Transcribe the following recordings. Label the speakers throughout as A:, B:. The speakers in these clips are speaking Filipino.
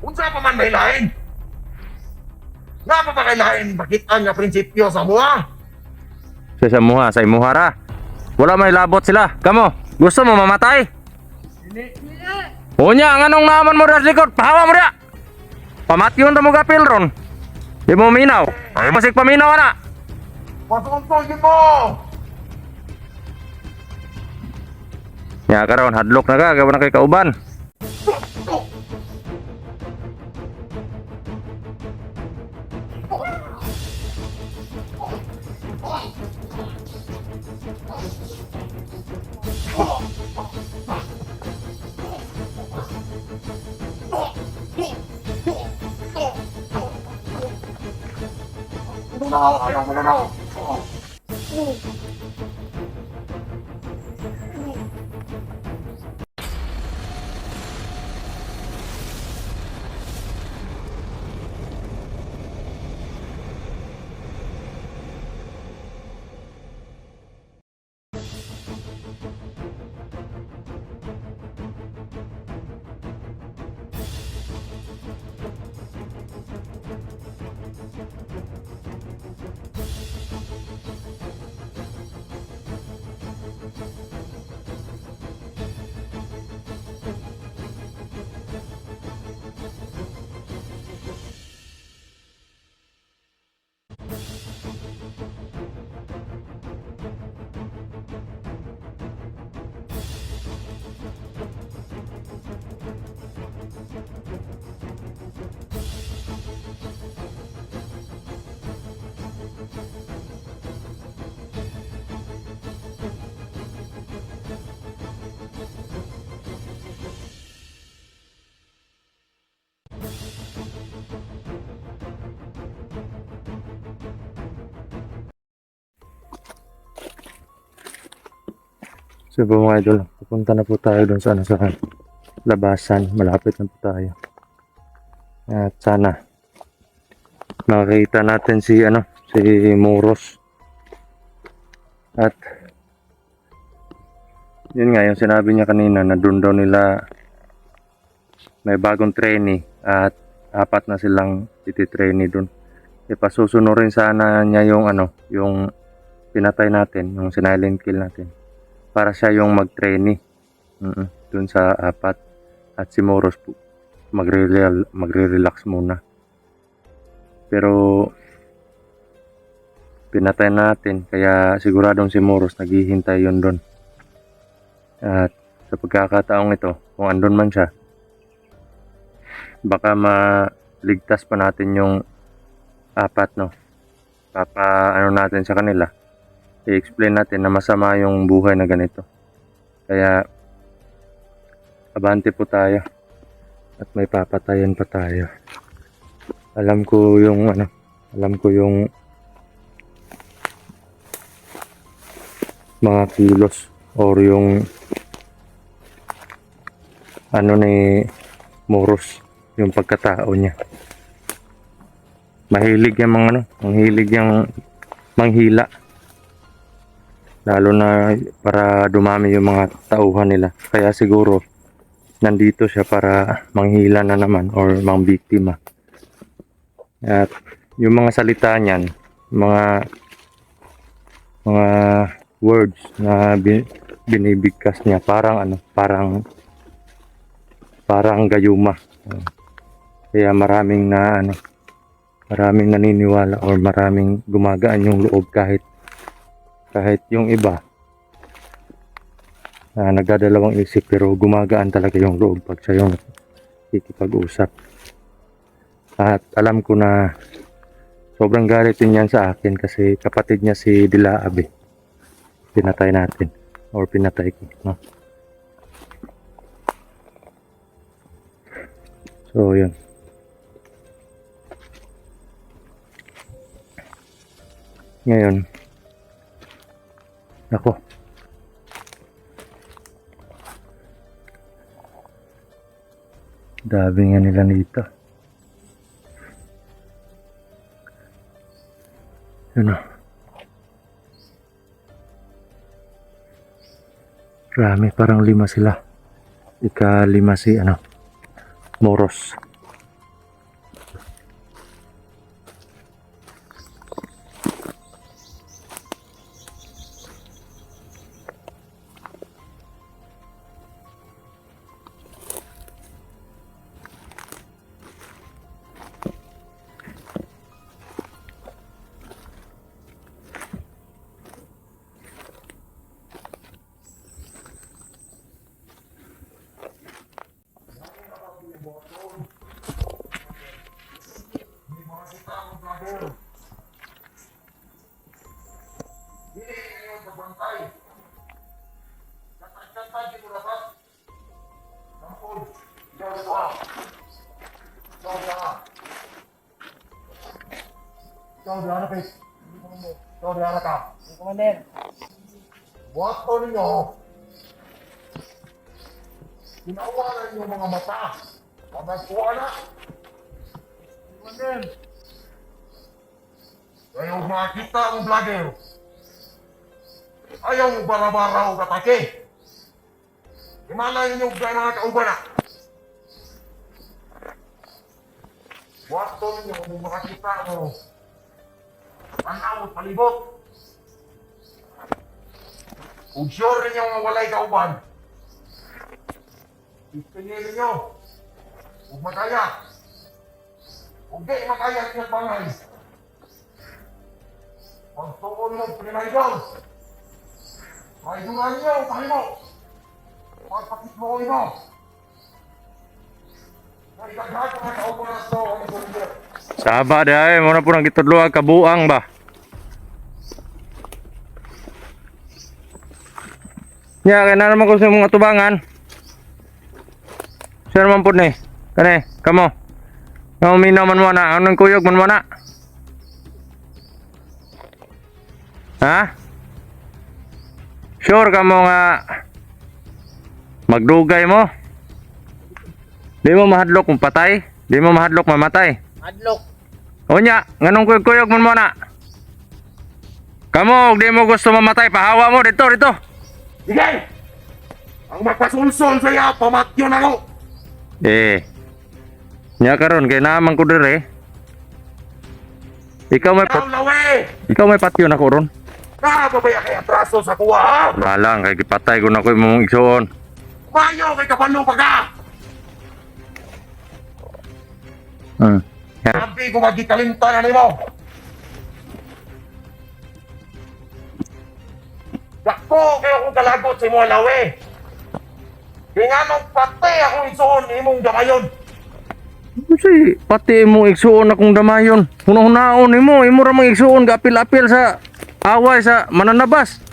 A: Kung sa pa man may lain. Nga pa ba kay lain bakit ang nga prinsipyo sa buha?
B: Sa muha, sa imuhara. Wala may labot sila. Kamo, gusto mo mamatay? Unya, ang anong naman mo rin likod? Pahawa mo rin! Pamatyon na mo gapil ron. Di mo minaw. Ay masik paminaw na.
A: Masuntugin mo!
B: Ya karon hadlok na ka, gawa na kay kauban.
A: Ayaw mo na raw!
B: So mga idol, pupunta na po tayo dun sa, sa labasan. Malapit na po tayo. At sana makita natin si si Moros. At yun nga yung sinabi niya kanina na doon daw nila may bagong trainee at 4 na silang iti-trainee doon. Ipasusunurin sana niya yung yung pinatay natin, yung sinilent kill natin. Para siya yung mag-trainee dun sa 4 at si Moros magre-relax muna. Pero pinatay natin kaya siguradong si Moros naghihintay yun dun. At sa pagkakataong ito, kung andun man siya, baka maligtas pa natin yung 4, no? Natin sa kanila, i-explain natin na masama yung buhay na ganito. Kaya abante po tayo at may papatayan pa tayo. Alam ko yung mga kilos or yung ni Moros, yung pagkatao niya. Mahilig yung mahilig yung manghila. Lalo na para dumami yung mga tauhan nila. Kaya siguro nandito siya para manghila na naman or mangbiktima. At yung mga salita niyan, mga words na binibigkas niya parang parang gayuma. Kaya maraming naniniwala or maraming gumagaan yung loob kahit yung iba nagdadalawang isip pero gumagaan talaga yung loob pag siya yung ikipag-usap. At alam ko na sobrang galit din yan sa akin kasi kapatid niya si Dilaab pinatay natin or pinatay ko, no? So yun. Ngayon ako dami nga nila dito. Yun o. Marami, parang 5 sila. Ika-5 si Moros.
A: Dili ninyo pagbantay. Katag-katag di mo dapat. Nampod. Ikaw dito ha. Ikaw dito ha. Ikaw dito ha, Pete. Ikaw dito ha ka.
C: Commander.
A: Buhat ko ninyo. Pinawalan ninyo mga mata. Pagkuha na.
C: Commander.
A: Ayaw makita ang vlogger. Ayaw mo bara-bara o katake. Himala ninyo mga kauban na. Buhat ko ninyo kung makakita mo. Tanaw at palibot. Kung sure ninyo nga walay kauban, ispinili ninyo. Kung makaya. Kung di makaya siya bangay. Pagtuon mo, pinaygon. Paidunan niyo, pahimo. Pagpakit mo mo. Pagkaghat ka sa operas to, ang gulo.
B: Saba day, mo na po nang gitudluag kabuang ba. Nya kay na naman ko sa mga tubangan. Sir man po ni. Kani, kamo. Nga uminaw man mo na, anong kuyog man mo na. Ha? Sure ka mo nga magdugay mo? Di mo mahadlok kung patay? Di mo mahadlok mamatay?
C: Adlock.
B: Unya, nganong kuyog-kuyog man mo na? Kamo, di mo gusto mamatay, pahawa mo dito, dito.
A: Sige! Ang magpasulsol sa'yo, pamatyo na ko!
B: Nya karon kay naman ko dire. Ikaw may patyo na ko ron.
A: Nakababaya kay atraso sa kuha, ha?
B: Balang kay gipatay ko na ko imong igsuon.
A: Mayo kay kapano pa ka! Sabi ko magikalimtan na nimo. Dako kayo kung kalagot sa imo lawe. Kaya nga nung pati akong isuon imong gamayon.
B: Kasi pati mo igsuon akong damayon. Hunahunahon imo ra mang igsuon gapil-apil sa away sa mananabas.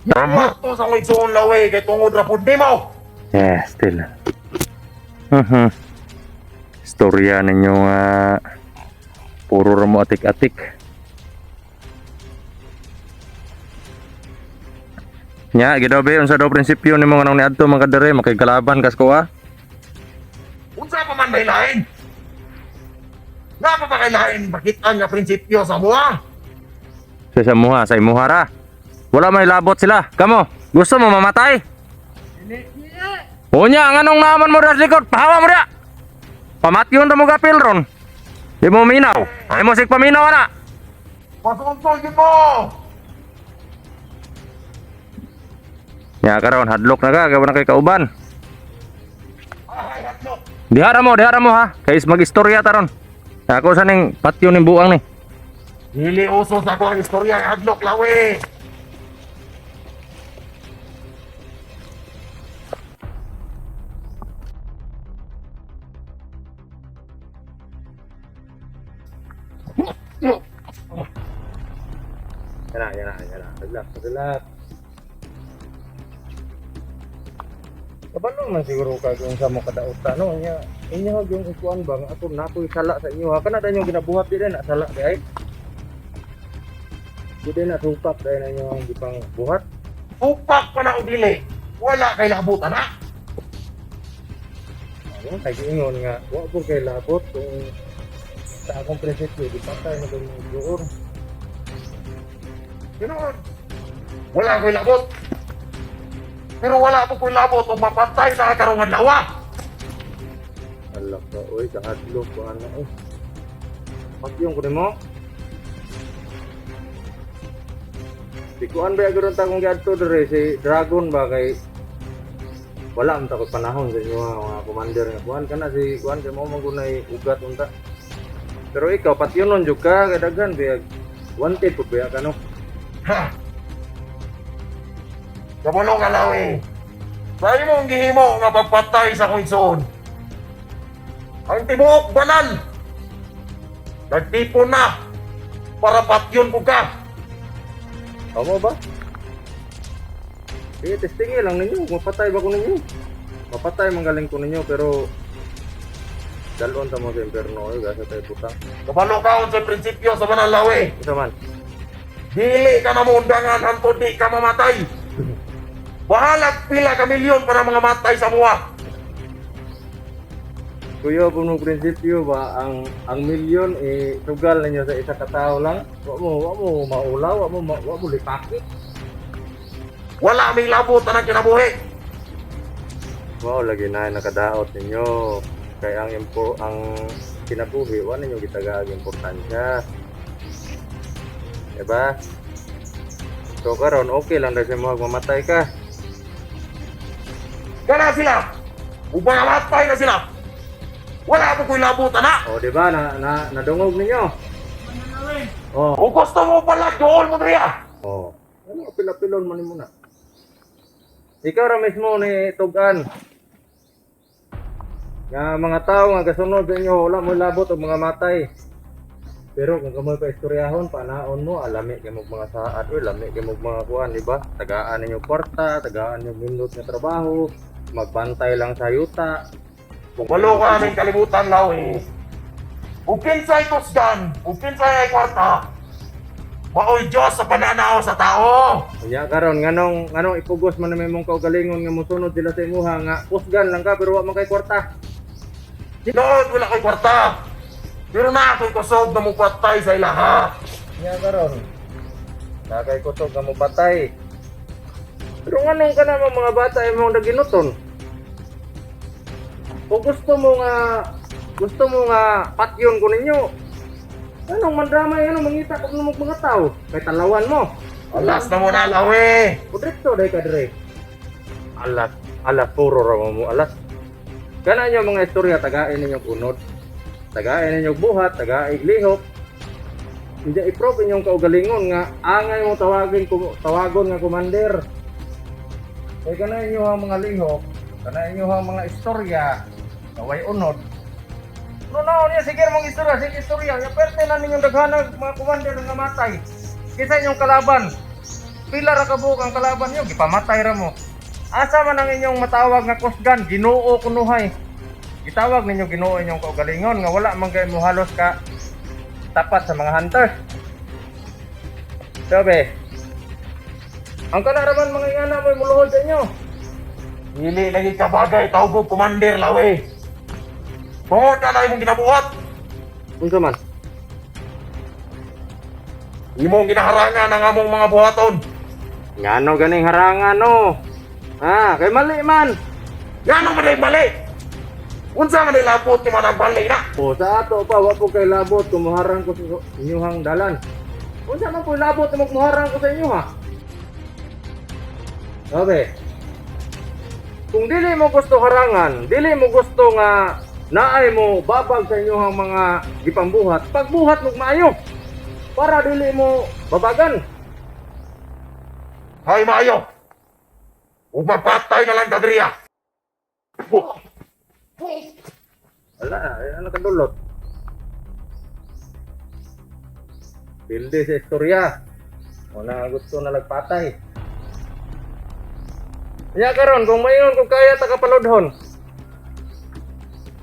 A: Tama to sa akong isuon lawe kay tungod ra pud nimo.
B: Still. Istorya ninyo nga puro ra mo atik-atik. Nya gidaw unsa daw prinsipyo nimo nga nang niadto man kadere makigalaban kas ko ha?
A: Unsa pa man may lain? Nga pa ba kay lain bakitan nga prinsipyo sa buha?
B: Sa imuha ra. Wala may labot sila. Kamo, gusto mo mamatay? Unya, nganong naman mo sa likod? Pahawa mo dia. Pamatyon ta mo gapil ron. Di mo minaw. Ay mo sig paminaw ana.
A: Pasuntol yun mo!
B: Nya karon hadlok na ka, gawa na kay kauban.
A: Ay, hatlok!
B: Dihara mo ha. Kay mag-istorya ta ron. Ako sa ning patyo ning buang ni.
A: Dili uso sa akong istorya ang hadlok lawe!
B: Yan na. Padalak. Kabalo man siguro ka kung sa mo kadauta no nya. Inyo yung ikuan bang ako na ko sala sa inyo ha. Kana dayon ginabuhat di na sala di ay. Di na tupak dahil na inyo ang gipang buhat.
A: Upak pa na o dili! Wala kay labutan na!
B: Ano kay ingon nga wa po kay labot kung sa akong prinsipyo di patay na yung duor.
A: Ganoon! Wala ko'y labot! Pero wala po ko'y labot o mapatay sa karungan lawa!
B: Alak ka oy kahadlok ko ana eh. Pagyong ko nimo. Di kuan ba garo ta kung gadto dire si Dragon ba kay wala man ta ko panahon sa inyo mga commander nga kuan kana si kuan kay mo mangunay ugat unta. Pero ikaw patyonon jud ka kay daghan biag wanted pud ba ka no.
A: Ha! Kabalo ka lawe! Sa imong gihimo nga pagpatay sa kong isuon! Ang tibuok banal! Nagtipon na para patyon ko ka.
B: Tama ba? Sige, testingin lang ninyo. Mapatay ba ko ninyo? Mapatay manggaling ko ninyo, pero dalon sa mga imperno kayo, gasa tayo putang.
A: Kabalo ka sa prinsipyo sa Manalawi.
B: Isa man.
A: Dili ka na mo undangan hantod di ka mamatay. Bahalag pila ka milyon para mga matay sa muwa.
B: Kuya, puno prinsipyo ba, ang milyon, tugal ninyo sa isa katao lang? Wa mo maulaw, wa mo lipakit.
A: Wala may labot na kinabuhi.
B: Wow, lagi na nakadaot ninyo. Kaya ang kinabuhi, wala ninyo gitagaag importansya. Diba? So karon okay lang dahil mo mamatay ka.
A: Kana sila. Upang matay na sila. Wala po ko'y labutan na.
B: O diba, nadungog ninyo? Oh.
A: Kung gusto mo pala, doon mo niya.
B: Oh. Ano, pilapilon mo ni muna. Ikaw ra mismo ni Tugan. Nga mga tao nga kasunod sa inyo, wala mo labot o mga matay. Pero kung kamoy pa istoryahon, panaon mo, alami kayo mga saat, lami kayo mga kuhan, di ba? Tagaan ninyo kwarta, tagaan ninyo minut na trabaho, magbantay lang sa yuta.
A: Kung walo ka aming kalibutan, Lawi. Kung kinsay tusgan, kung kinsay ay kwarta, maoy Diyos sa pananaw sa tao.
B: Kaya karon nganong ipugos man naman mong kaugalingon nga mosunod sila sa imuha nga kusgan lang ka pero wa man kay kwarta.
A: Sinood, wala kay kwarta. Pero na ako'y kusog na mong kwartay sa ilaha.
B: Kaya karon nakay kusog nga mo patay. Pero nganong ka naman mga bata ay mong naginuton? Kung gusto mo nga patyon ko ninyo. Anong mandramay, mangita ko ng mga tao? Kay talawan mo.
A: Alas na mo na, Lawi.
B: Pudrito day ka dire. Alas, puro raw mo alas. Kana nyo mga istorya, tagain ninyo unod. Tagain ninyo buhat, tagain lihok. Hindi i-prove inyong kaugalingon nga angay mo tawagon nga commander. Kaya kana inyo ang mga lihok, kana inyo ang mga istorya, kaway unod. No, niya sige mong istorya, ya perte na ninyong daghanag mga commander nga matay. Kisa inyong kalaban. Pila ra ka buok ang kalaban niyo, gipamatay ra mo. Asa man ang inyong matawag nga kusgan, Ginoo kunuhay. Gitawag ninyo Ginoo inyong kaugalingon nga wala man kay mo halos ka tapat sa mga hunters. Sabi, ang kalaraman mga ingana mo'y muluhod sa inyo.
A: Dili lagi ka bagay, tawag commander, Lawi. Tungod na lang imong ginabuhat.
B: Unsa man?
A: Imong ginaharangan ang among mga buhaton.
B: Ngano ganing harangan no? Kay mali man.
A: Yan ang mali. Unsa man ilapot ni manang bali na.
B: O sa ato pa wa po kay labot kumuharang ko sa inyong dalan. Unsa man po labot mo kumuharang ko sa inyo ha? Sabi. Kung dili mo gusto harangan, dili mo gusto nga naay mo babag sa inyong mga gipambuhat, pagbuhat mo maayo para dili mo babagan.
A: Hay maayo. Ug mapatay na lang kadriya.
B: Ala kadulot. Pilde sa istorya. Una gusto na nagpatay. Nya karon kung mayon kung kaya ta kapaludhon.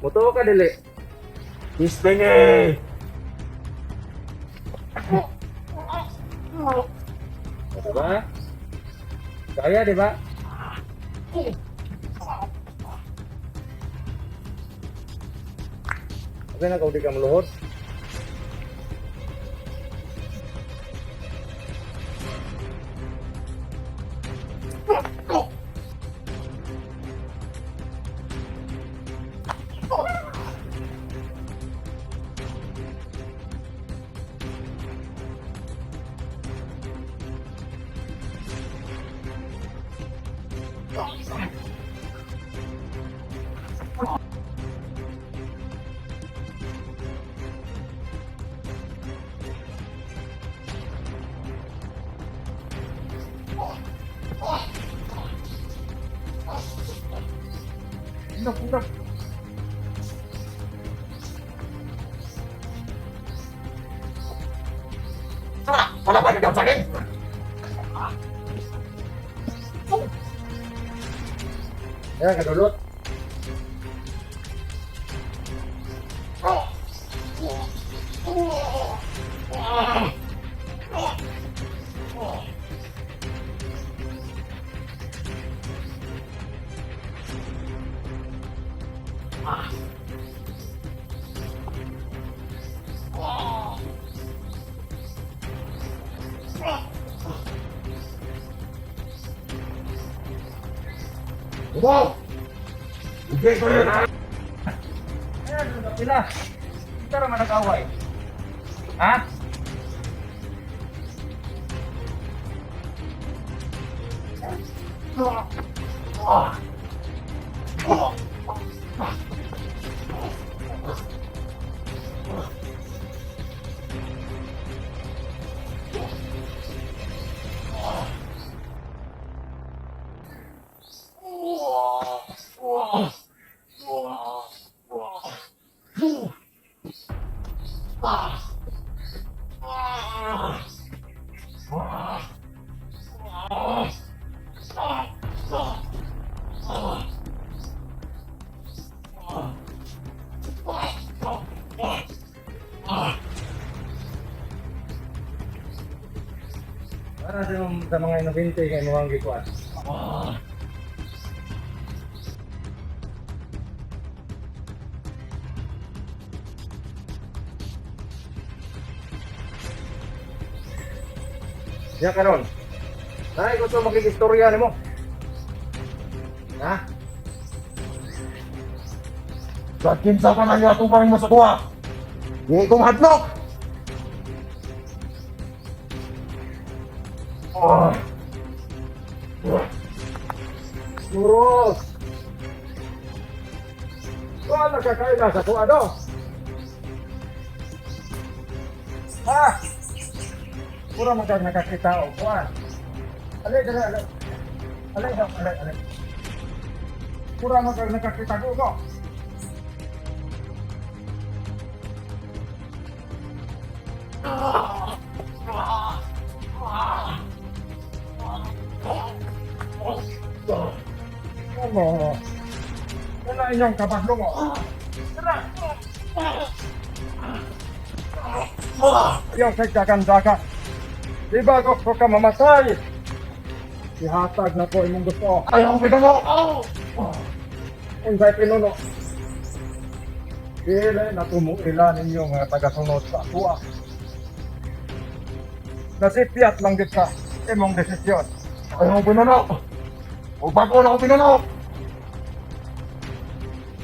B: Muto ka dili.
A: Istingi.
B: Diba? Kaya diba? Okay na kung di ka maluhod.
A: palaban niyo sa akin.
C: Ayan, kadulot.
A: Wow! Hindi ko yun.
C: Ayan, kadulot sila. Kita naman nag-away. Ha? Para sa mga inobinte kay mga gikuan. Ya karon. Nay gusto makikistorya nimo. Ha?
A: Sa kinsa ka na niya tubang mo sa tuwa. Hindi ko mahadlok.
C: Muros. Kuan nakakaila sa tuwa do. Ha? Pura nakakita o kuan. Alay dala alay. Alay daw alay. Pura nakakita ko. Ano? Wala inyong kabadlo mo. Tara! Yung kagdagan-dagan. Di ba gusto ka mamatay? Ihatag na po imong gusto.
A: Ayaw ko pinano.
C: Unsay pinuno. Dili na tumuila ninyo mga tagasunod sa tuwa. Nasipyat lang gid ka imong desisyon.
A: Ayaw ko pinano. O bago na ako pinano.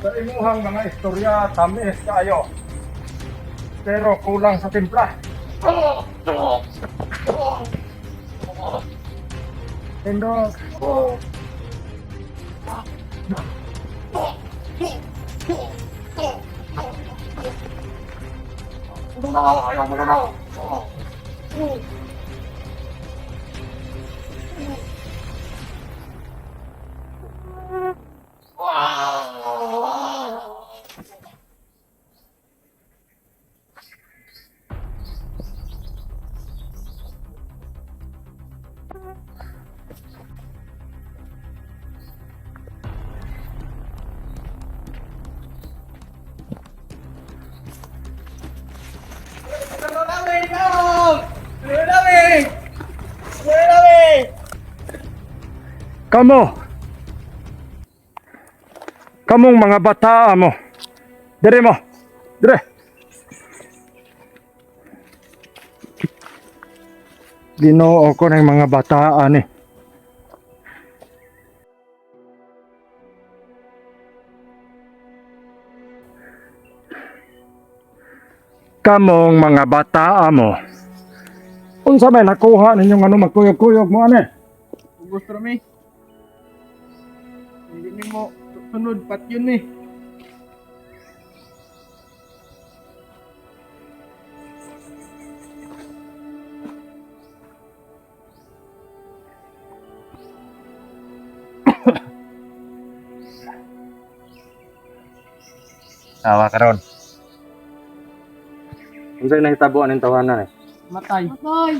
C: Sa imuhang mga istorya, tamis kayo. Pero kulang sa timpla. Tindog.
A: Ayaw ko pinano.
C: Kamong mga bata mo. Dire mo. Dire. Ginoo ko ng mga bataan eh. Kamong mga bata mo. Unsa may nakuha ninyong ano magkuyog-kuyog mo ane?
D: Gusto mi. Hindi mo sunod pat yun eh.
B: Tawa karon. Unsay nahitabo aning tawanan eh?
D: Matay.
E: Matay.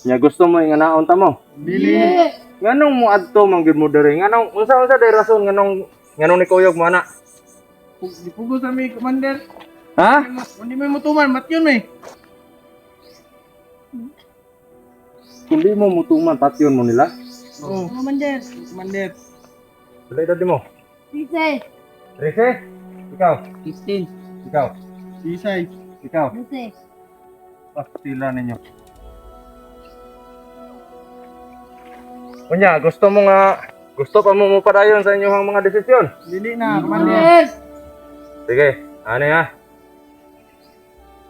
B: Nya gusto mo nga naon ta mo.
D: Dili.
B: Nganong mo adto man gyud mo diri? Nganong unsa day rason nganong ni kuyog mo ana?
D: Pugos na mi, Commander.
B: Ha?
D: Hindi mo mutuman, mat yun eh.
B: Kundi mo mutuman patyon mo nila.
D: Oo. Commander. Commander.
B: Dali edad mo.
E: Sisay.
B: 13? Ikaw.
D: 15.
B: Ikaw.
D: Sisay.
B: Ikaw.
E: Sisay.
B: Pastila ninyo. Kunya, gusto pa mo padayon sa inyong mga desisyon?
D: Dili na, Commander.
B: Sige, ano ha?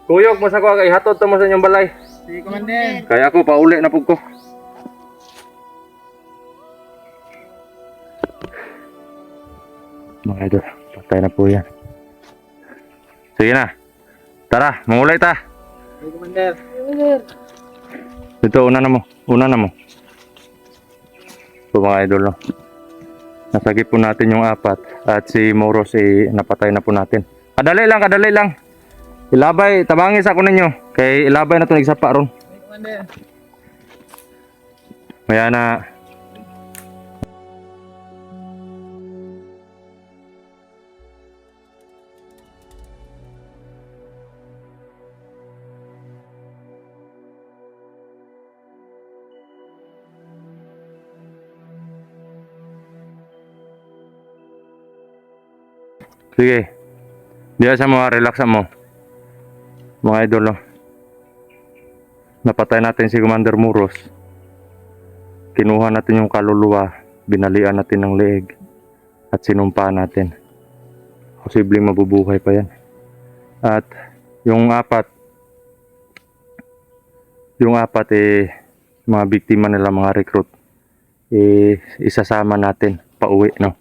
B: Kuyog mo sa ko, ihatod to mo sa inyong balay.
D: Sige, Commander.
B: Kaya ako, pauli na po ko. Mga idol, patay na po yan. Sige na. Tara, mangulay ta.
D: Sige, Commander.
B: Dito, una na mo. So mga idol, no? Nasagip po natin yung 4 at si Moros napatay na po natin. Kadali lang. Ilabay, tabangis ako ninyo. Kay ilabay na ito nagsapa ron.
D: Sige, Commander.
B: Maya na. Sige. Diyan sa mga relax mo. Mga idol, no? Napatay natin si Commander Muros. Kinuha natin yung kaluluwa, binalian natin ng leeg, at sinumpa natin. Posibleng mabubuhay pa yan. At yung 4 mga biktima nila, mga recruit, isasama natin pauwi, no?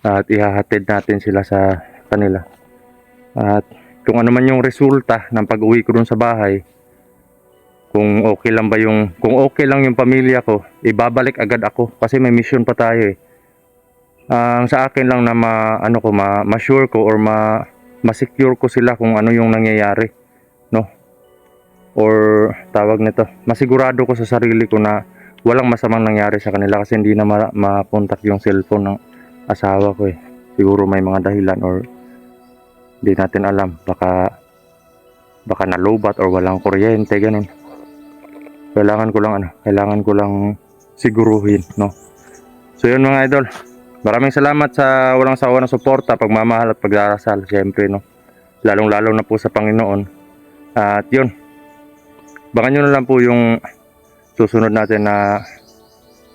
B: At ihahatid natin sila sa kanila. At kung ano man yung resulta ng pag-uwi ko dun sa bahay, kung okay lang yung pamilya ko, ibabalik agad ako kasi may mission pa tayo eh. Ang sa akin lang na ma-sure ko or ma-secure ko sila kung ano yung nangyayari, no? Or tawag nito, masigurado ko sa sarili ko na walang masamang nangyari sa kanila kasi hindi na makontak yung cellphone ng asawa ko eh. Siguro may mga dahilan or hindi natin alam, baka nalobat or walang kuryente, ganun. Kailangan ko lang siguruhin, no? So yun mga idol, maraming salamat sa walang sawa na suporta, pagmamahal at pagdarasal, syempre, no? Lalong-lalo na po sa Panginoon. At yun, baka nyo na lang po yung susunod natin na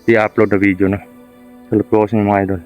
B: i-upload na video, no? Salut po sa inyo mga idol.